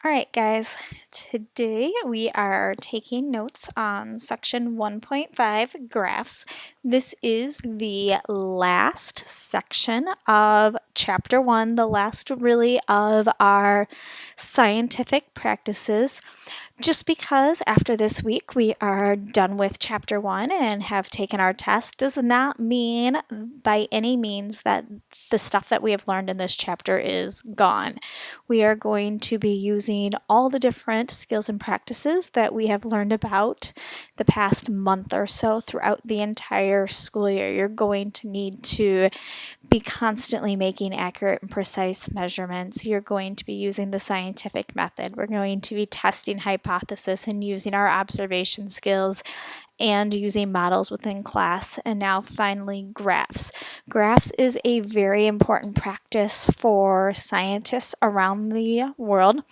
All right, guys, today we are taking notes on section 1.5 graphs. This is the last section of chapter 1, the last really of our scientific practices. Just because after this week we are done with chapter 1 and have taken our test does not mean by any means that the stuff that we have learned in this chapter is gone. We are going to be using all the different skills and practices that we have learned about the past month or so throughout the entire school year. You're going to need to be constantly making accurate and precise measurements. You're going to be using the scientific method. We're going to be testing hypothesis and using our observation skills and using models within class. And now finally, graphs. Graphs is a very important practice for scientists around the world.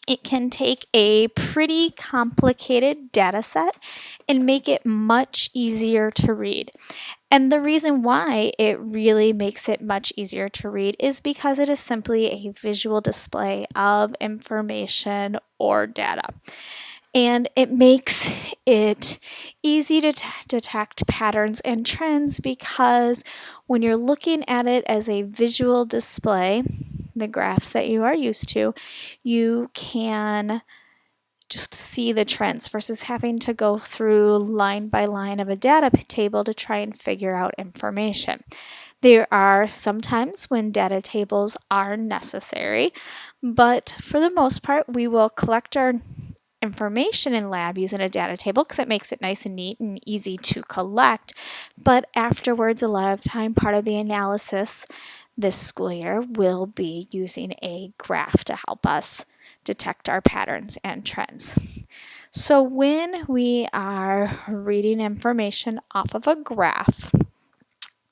It can take a pretty complicated data set and make it much easier to read. And the reason why it really makes it much easier to read is because it is simply a visual display of information or data. And it makes it easy to detect patterns and trends because when you're looking at it as a visual display, the graphs that you are used to, you can just see the trends versus having to go through line by line of a data table to try and figure out information. There are some times when data tables are necessary, but for the most part, we will collect our information in lab using a data table because it makes it nice and neat and easy to collect. But afterwards, a lot of time, part of the analysis this school year will be using a graph to help us detect our patterns and trends. So when we are reading information off of a graph,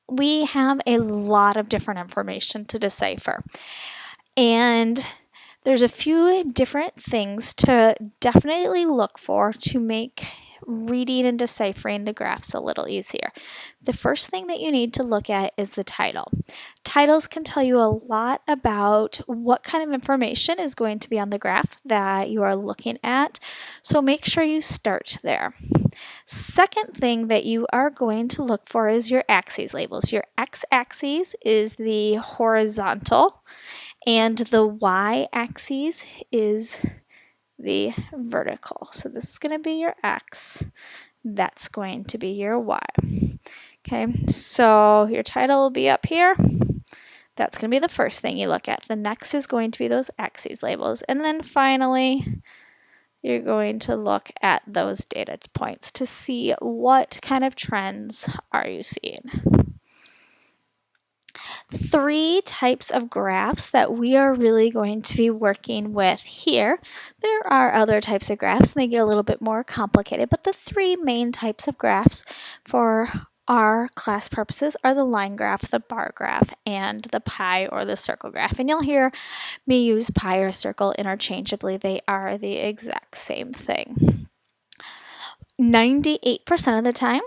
we have a lot of different information to decipher. And there's a few different things to definitely look for to make reading and deciphering the graphs a little easier. The first thing that you need to look at is the title. Titles can tell you a lot about what kind of information is going to be on the graph that you are looking at, so make sure you start there. Second thing that you are going to look for is your axes labels. Your x-axis is the horizontal, and the y-axis is the vertical. So this is going to be your x. That's going to be your y. Okay, so your title will be up here. That's going to be the first thing you look at. The next is going to be those axes labels. And then finally, you're going to look at those data points to see what kind of trends are you seeing. Three types of graphs that we are really going to be working with here. There are other types of graphs and they get a little bit more complicated, but the three main types of graphs for our class purposes are the line graph, the bar graph, and the pie or the circle graph. And you'll hear me use pie or circle interchangeably. They are the exact same thing. 98% of the time,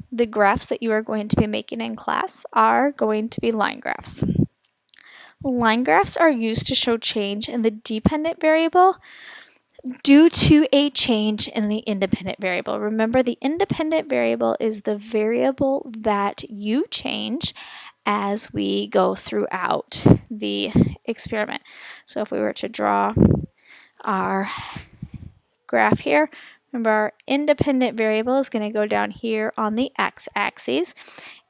the graphs that you are going to be making in class are going to be line graphs. Line graphs are used to show change in the dependent variable due to a change in the independent variable. Remember, the independent variable is the variable that you change as we go throughout the experiment. So if we were to draw our graph here, remember, our independent variable is going to go down here on the x-axis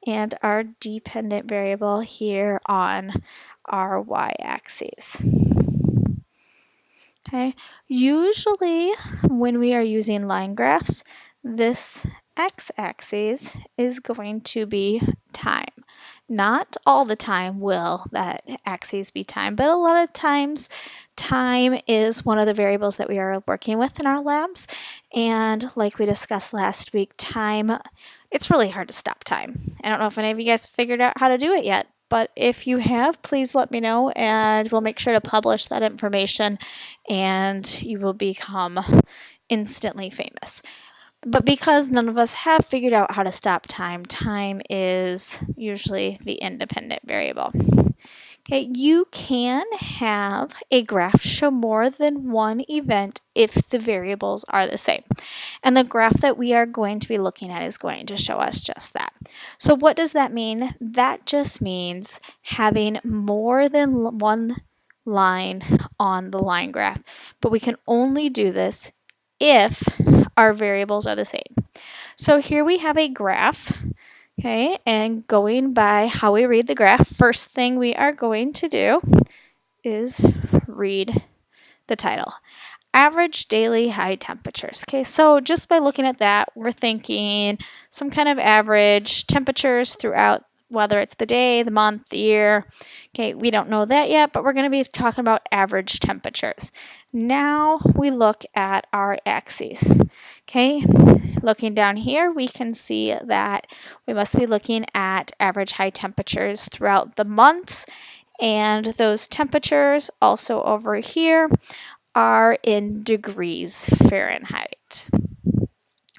and our dependent variable here on our y-axis. Okay, usually when we are using line graphs, this x-axis is going to be time. Not all the time will that axis be time, but a lot of times time is one of the variables that we are working with in our labs. And like we discussed last week, time, it's really hard to stop time. I don't know if any of you guys figured out how to do it yet, but if you have, please let me know and we'll make sure to publish that information and you will become instantly famous. But because none of us have figured out how to stop time, time is usually the independent variable. Okay, you can have a graph show more than one event if the variables are the same. And the graph that we are going to be looking at is going to show us just that. So what does that mean? That just means having more than one line on the line graph. But we can only do this if our variables are the same. So here we have a graph. Okay, and going by how we read the graph, first thing we are going to do is read the title. Average daily high temperatures. Okay, so just by looking at that, we're thinking some kind of average temperatures throughout, whether it's the day, the month, the year. Okay, we don't know that yet, but we're going to be talking about average temperatures. Now we look at our axes. Okay, looking down here, we can see that we must be looking at average high temperatures throughout the months, and those temperatures also over here are in degrees Fahrenheit.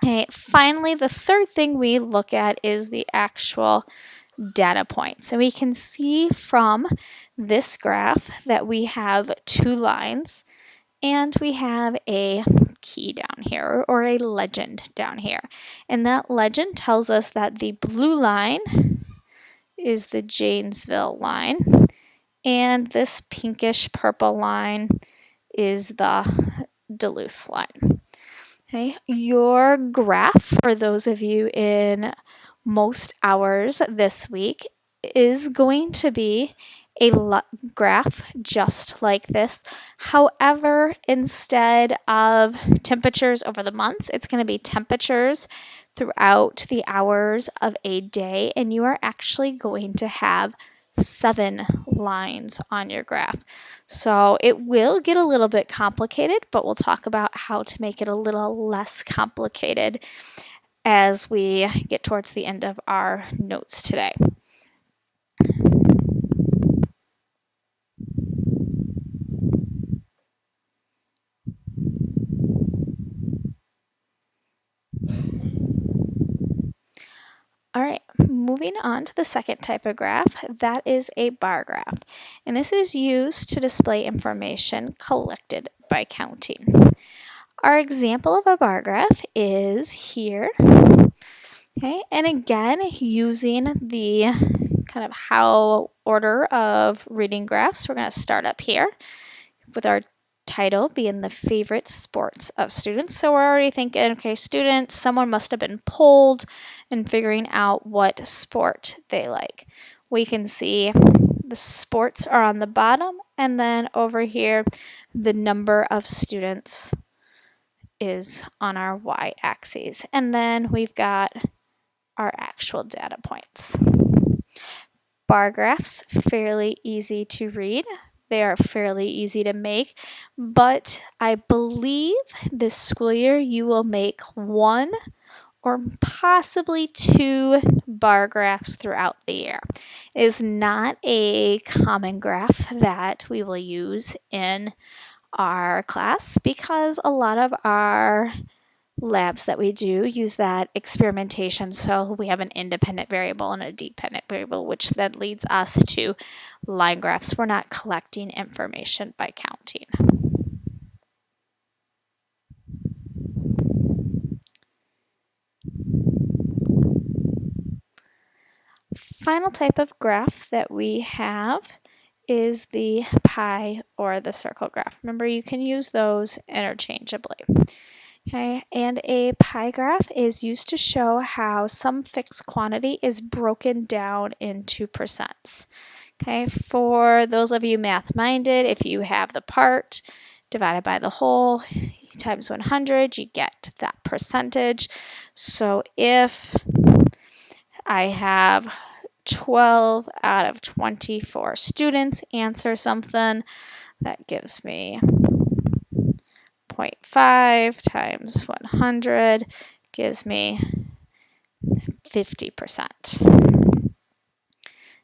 Okay, finally, the third thing we look at is the actual data points. And we can see from this graph that we have two lines and we have a key down here or a legend down here. And that legend tells us that the blue line is the Janesville line and this pinkish purple line is the Duluth line. Okay, your graph for those of you in most hours this week is going to be a graph just like this. However, instead of temperatures over the months, it's going to be temperatures throughout the hours of a day, and you are actually going to have 7 lines on your graph. So it will get a little bit complicated, but we'll talk about how to make it a little less complicated as we get towards the end of our notes today. All right, moving on to the second type of graph, that is a bar graph. And this is used to display information collected by counting. Our example of a bar graph is here. Okay, and again, using the kind of how order of reading graphs, we're going to start up here with our title being the favorite sports of students. So we're already thinking, okay, students, someone must have been polled and figuring out what sport they like. We can see the sports are on the bottom, and then over here, the number of students is on our y-axis. And then we've got our actual data points. Bar graphs, fairly easy to read. They are fairly easy to make, but I believe this school year you will make 1 or possibly 2 bar graphs throughout the year. It is not a common graph that we will use in our class because a lot of our labs that we do use that experimentation, so we have an independent variable and a dependent variable, which then leads us to line graphs. We're not collecting information by counting. Final type of graph that we have is the pie or the circle graph. Remember, you can use those interchangeably. Okay, and a pie graph is used to show how some fixed quantity is broken down into percents. Okay, for those of you math-minded, if you have the part divided by the whole times 100, you get that percentage. So if I have 12 out of 24 students answer something, that gives me 0.5 times 100 gives me 50%.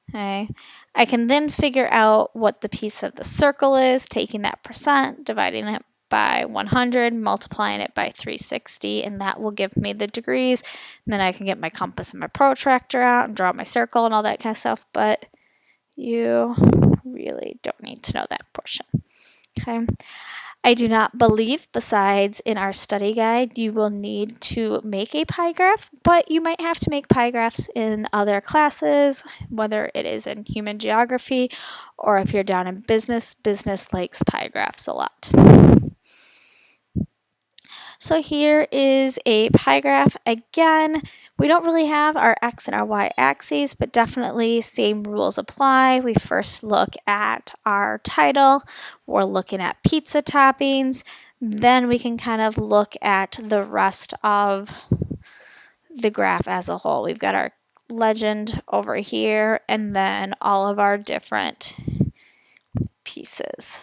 Okay. I can then figure out what the piece of the circle is, taking that percent, dividing it by 100, multiplying it by 360, and that will give me the degrees. And then I can get my compass and my protractor out and draw my circle and all that kind of stuff, but you really don't need to know that portion. Okay. I do not believe, besides in our study guide, you will need to make a pie graph, but you might have to make pie graphs in other classes, whether it is in human geography or if you're down in business. Business likes pie graphs a lot. So here is a pie graph. Again, we don't really have our x and our y axes, but definitely same rules apply. We first look at our title. We're looking at pizza toppings. Then we can kind of look at the rest of the graph as a whole. We've got our legend over here and then all of our different pieces.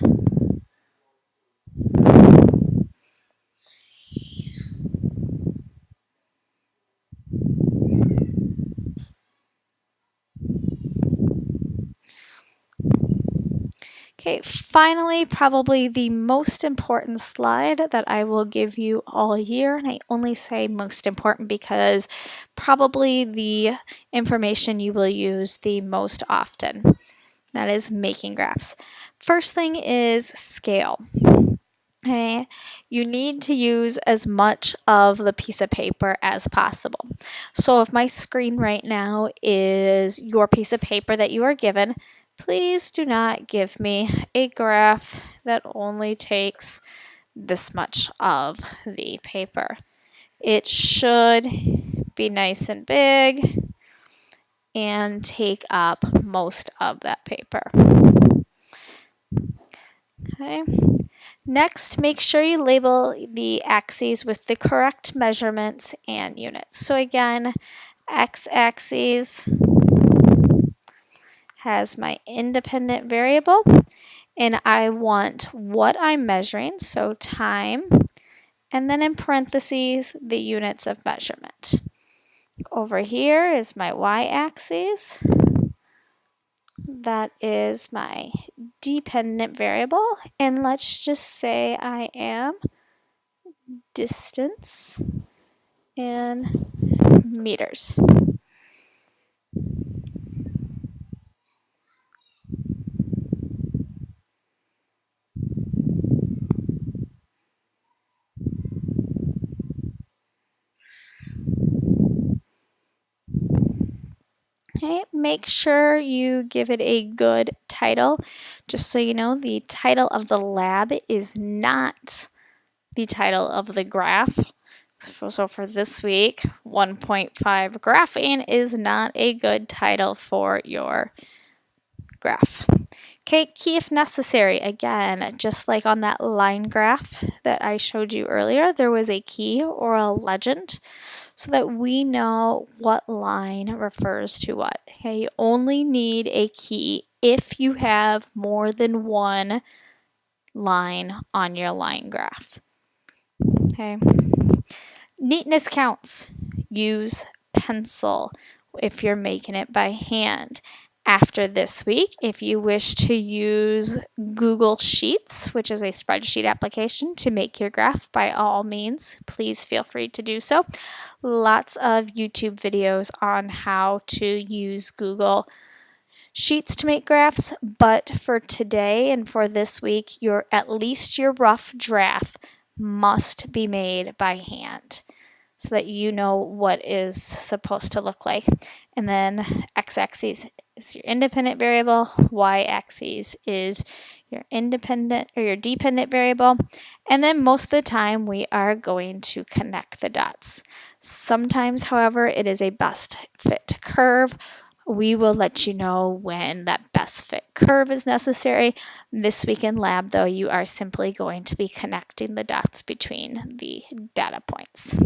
Okay, finally, probably the most important slide that I will give you all year, and I only say most important because probably the information you will use the most often. That is making graphs. First thing is scale. Okay, you need to use as much of the piece of paper as possible. So if my screen right now is your piece of paper that you are given, please do not give me a graph that only takes this much of the paper. It should be nice and big and take up most of that paper. Okay. Next, make sure you label the axes with the correct measurements and units. So again, x-axis has my independent variable, and I want what I'm measuring, so time, and then in parentheses, the units of measurement. Over here is my y-axis. That is my dependent variable, and let's just say I am distance in meters. Okay, make sure you give it a good title. Just so you know, the title of the lab is not the title of the graph. So for this week, 1.5 graphing is not a good title for your graph. Okay, key if necessary. Again, just like on that line graph that I showed you earlier, there was a key or a legend so that we know what line refers to what. Okay, you only need a key if you have more than one line on your line graph. Okay. Neatness counts. Use pencil if you're making it by hand. After this week, if you wish to use Google Sheets, which is a spreadsheet application to make your graph, by all means, please feel free to do so. Lots of YouTube videos on how to use Google Sheets to make graphs, but for today and for this week, at least your rough draft must be made by hand so that you know what is supposed to look like. And then x-axis is your independent variable, y-axis is your independent or your dependent variable, and then most of the time we are going to connect the dots. Sometimes, however, it is a best fit curve. We will let you know when that best fit curve is necessary. This week in lab, though, you are simply going to be connecting the dots between the data points.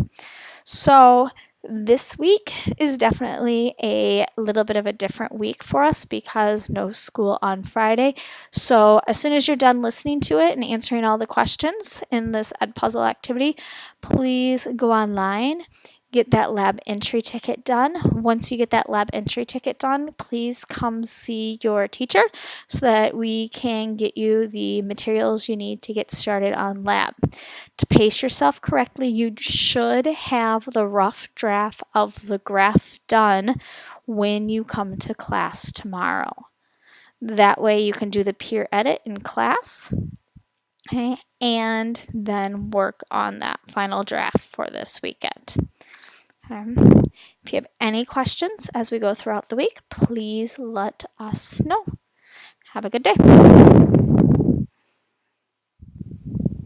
So this week is definitely a little bit of a different week for us because no school on Friday. So as soon as you're done listening to it and answering all the questions in this Edpuzzle activity, please go online get that lab entry ticket done. Once you get that lab entry ticket done, please come see your teacher so that we can get you the materials you need to get started on lab. To pace yourself correctly, you should have the rough draft of the graph done when you come to class tomorrow. That way you can do the peer edit in class, okay, and then work on that final draft for this weekend. If you have any questions as we go throughout the week, please let us know. Have a good day.